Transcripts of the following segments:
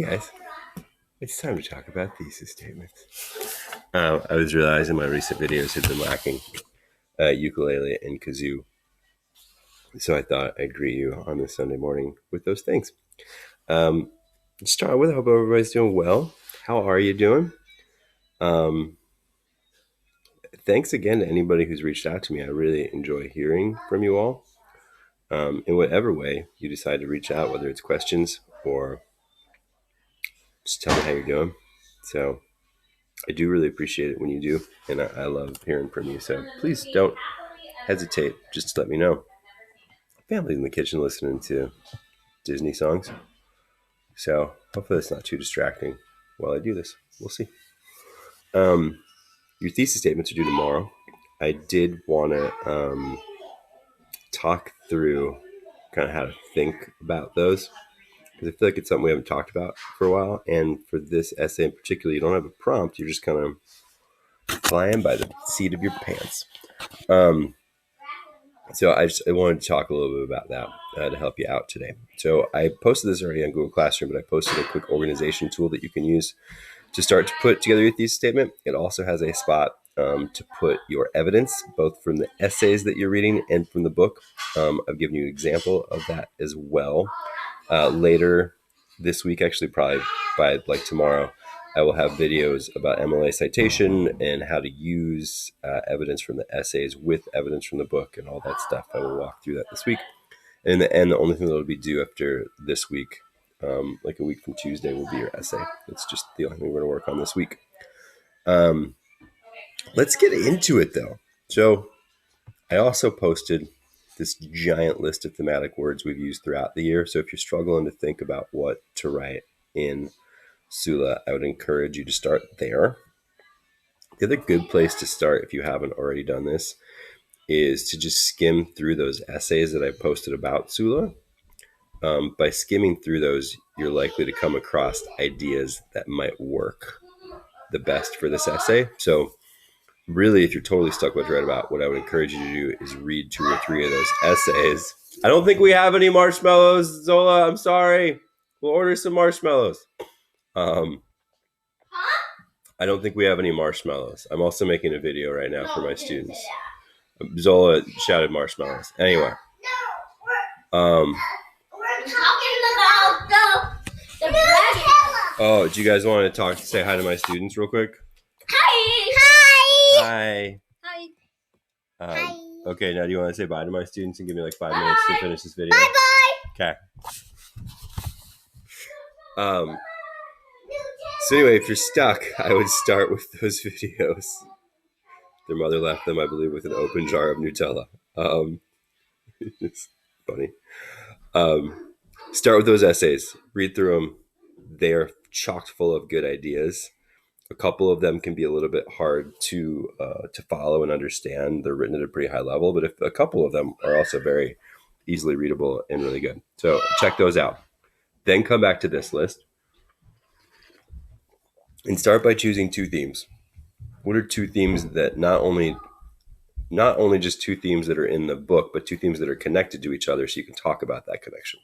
Hey guys, it's time to talk about thesis statements. I was realizing my recent videos had been lacking ukulele and kazoo, so I thought I'd greet you on this Sunday morning with those things. To start with, I hope everybody's doing well. How are you doing? Thanks again to anybody who's reached out to me. I really enjoy hearing from you all. In whatever way you decide to reach out, whether it's questions or just tell me how you're doing. So I do really appreciate it when you do, and I love hearing from you. So please don't hesitate. Just let me know. Family's in the kitchen listening to Disney songs, so hopefully it's not too distracting while I do this. We'll see. Your thesis statements are due tomorrow. I did want to talk through kind of how to think about those, because I feel like it's something we haven't talked about for a while. And for this essay in particular, you don't have a prompt. You're just kind of flying by the seat of your pants. So I wanted to talk a little bit about that to help you out today. So I posted this already on Google Classroom, but I posted a quick organization tool that you can use to start to put together your thesis statement. It also has a spot to put your evidence, both from the essays that you're reading and from the book. I've given you an example of that as well. Later this week, actually probably by like tomorrow, I will have videos about MLA citation and how to use evidence from the essays with evidence from the book and all that stuff. I will walk through that this week. And in the end, the only thing that will be due after this week, like a week from Tuesday, will be your essay. It's just the only thing we're going to work on this week. Let's get into it, though. So I also posted this giant list of thematic words we've used throughout the year. So if you're struggling to think about what to write in Sula, I would encourage you to start there. The other good place to start, if you haven't already done this, is to just skim through those essays that I posted about Sula. By skimming through those, you're likely to come across ideas that might work the best for this essay. So really, if you're totally stuck with what to write about, what I would encourage you to do is read 2 or 3 of those essays. I don't think we have any marshmallows, Zola. I'm sorry. We'll order some marshmallows. I don't think we have any marshmallows. I'm also making a video right now for my students. Zola shouted marshmallows. Anyway. We're talking about the dragon. Oh, do you guys want to say hi to my students real quick? Hi. Hi. Okay, now do you want to say bye to my students and give me like 5 minutes to finish this video? Bye-bye. Okay. So anyway, if you're stuck, I would start with those videos. Their mother left them, I believe, with an open jar of Nutella. It's funny. Start with those essays. Read through them. They are chock full of good ideas. A couple of them can be a little bit hard to follow and understand. They're written at a pretty high level, but a couple of them are also very easily readable and really good. So check those out. Then come back to this list and start by choosing 2 themes. What are 2 themes that not only just 2 themes that are in the book, but 2 themes that are connected to each other so you can talk about that connection?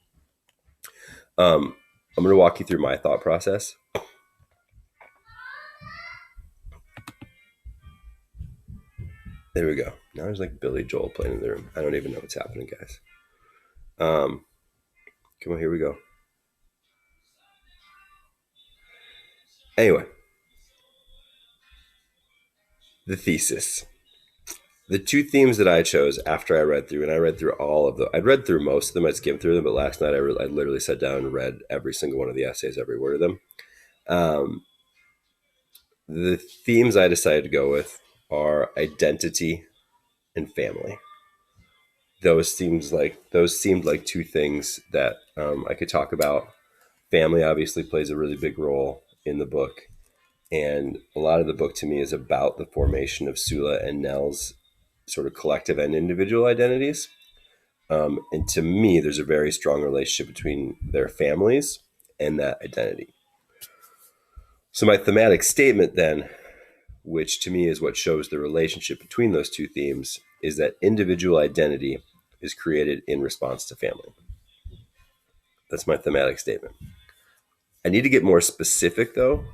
I'm going to walk you through my thought process. There we go. Now there's like Billy Joel playing in the room. I don't even know what's happening, guys. Come on, here we go. Anyway, the thesis. The 2 themes that I chose after I read through, and I read through all of them. I'd read through most of them. I'd skimmed through them, but last night I literally sat down and read every single one of the essays, every word of them. The themes I decided to go with are identity and family. Those seemed like 2 things that I could talk about. Family obviously plays a really big role in the book, and a lot of the book to me is about the formation of Sula and Nell's sort of collective and individual identities. And to me, there's a very strong relationship between their families and that identity. So my thematic statement then, which to me is what shows the relationship between those 2 themes, is that individual identity is created in response to family. That's my thematic statement. I need to get more specific, though,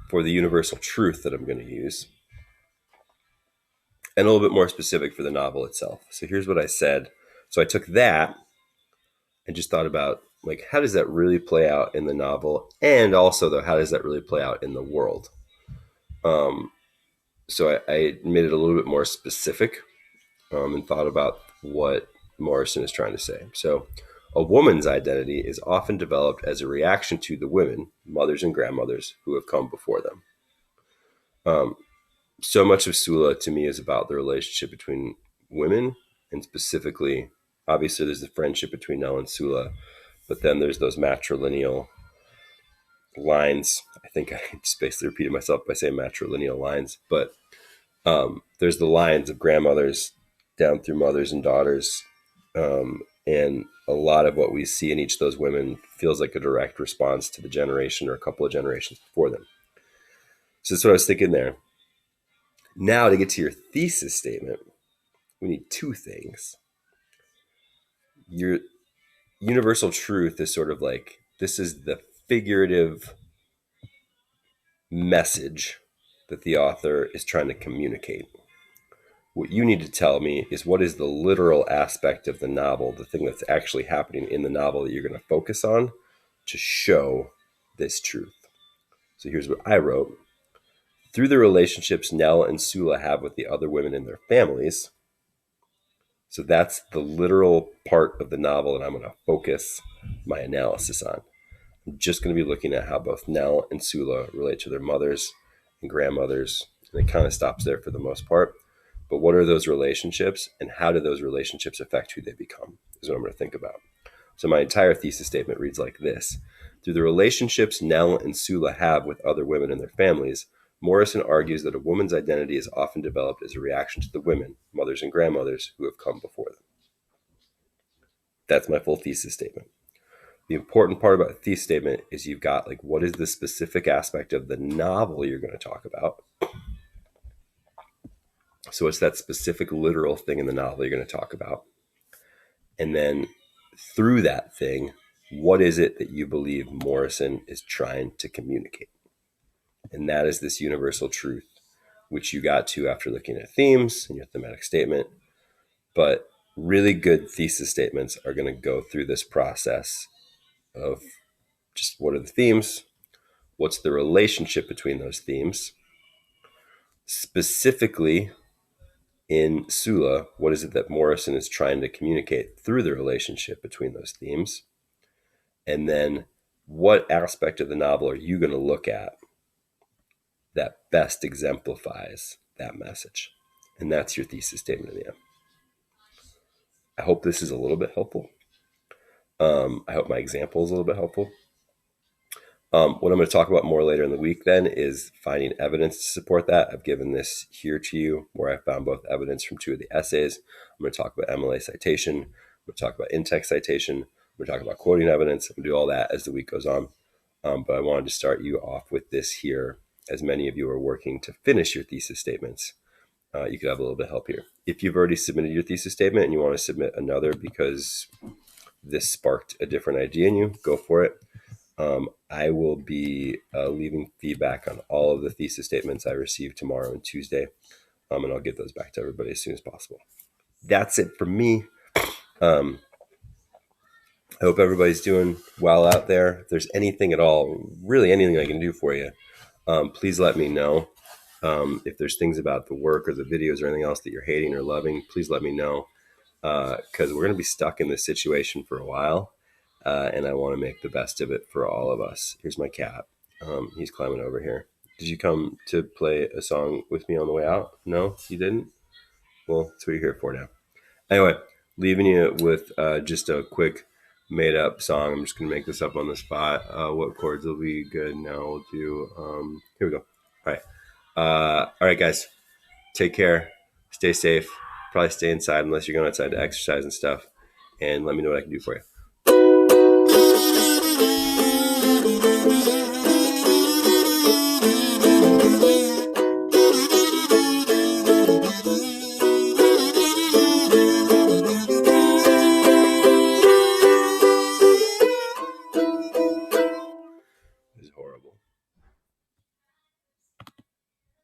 for the universal truth that I'm going to use, and a little bit more specific for the novel itself. So here's what I said. So I took that and just thought about, like, how does that really play out in the novel? And also, though, how does that really play out in the world? So I made it a little bit more specific, and thought about what Morrison is trying to say. So a woman's identity is often developed as a reaction to the women, mothers and grandmothers, who have come before them. So much of Sula to me is about the relationship between women, and specifically, obviously, there's the friendship between Nell and Sula, but then there's those matrilineal lines. I think I just basically repeated myself by saying matrilineal lines, but there's the lines of grandmothers down through mothers and daughters. And a lot of what we see in each of those women feels like a direct response to the generation or a couple of generations before them. So that's what I was thinking there. Now, to get to your thesis statement, we need two things. Your universal truth is sort of like, this is the figurative message that the author is trying to communicate. What you need to tell me is, what is the literal aspect of the novel, the thing that's actually happening in the novel that you're going to focus on to show this truth. So here's what I wrote. Through the relationships Nell and Sula have with the other women in their families. So that's the literal part of the novel that I'm going to focus my analysis on. I'm just going to be looking at how both Nell and Sula relate to their mothers and grandmothers. And it kind of stops there for the most part. But what are those relationships, and how do those relationships affect who they become, is what I'm going to think about. So my entire thesis statement reads like this. Through the relationships Nell and Sula have with other women and their families, Morrison argues that a woman's identity is often developed as a reaction to the women, mothers and grandmothers, who have come before them. That's my full thesis statement. The important part about a thesis statement is you've got, like, what is the specific aspect of the novel you're going to talk about? So it's that specific literal thing in the novel you're going to talk about. And then through that thing, what is it that you believe Morrison is trying to communicate? And that is this universal truth, which you got to after looking at themes and your thematic statement. But really good thesis statements are going to go through this process of just, what are the themes? What's the relationship between those themes? Specifically, in Sula, what is it that Morrison is trying to communicate through the relationship between those themes? And then what aspect of the novel are you going to look at that best exemplifies that message? And that's your thesis statement in the end. I hope this is a little bit helpful. I hope my example is a little bit helpful. What I'm going to talk about more later in the week then is finding evidence to support that. I've given this here to you, where I found both evidence from two of the essays. I'm going to talk about MLA citation. I'm going to talk about in-text citation. I'm going to talk about quoting evidence. I'm going to do all that as the week goes on. But I wanted to start you off with this here, as many of you are working to finish your thesis statements. You could have a little bit of help here. If you've already submitted your thesis statement and you want to submit another because this sparked a different idea in you, go for it. I will be leaving feedback on all of the thesis statements I receive tomorrow and Tuesday, and I'll get those back to everybody as soon as possible. That's it for me. I hope everybody's doing well out there. If there's anything at all, really anything I can do for you, please let me know. If there's things about the work or the videos or anything else that you're hating or loving, please let me know, because we're going to be stuck in this situation for a while. And I want to make the best of it for all of us. Here's my cat. He's climbing over here. Did you come to play a song with me on the way out? No, you didn't? Well, that's what you're here for now. Anyway, leaving you with just a quick made-up song. I'm just going to make this up on the spot. What chords will be good? Now we'll do... here we go. All right, guys. Take care. Stay safe. Probably stay inside unless you're going outside to exercise and stuff. And let me know what I can do for you.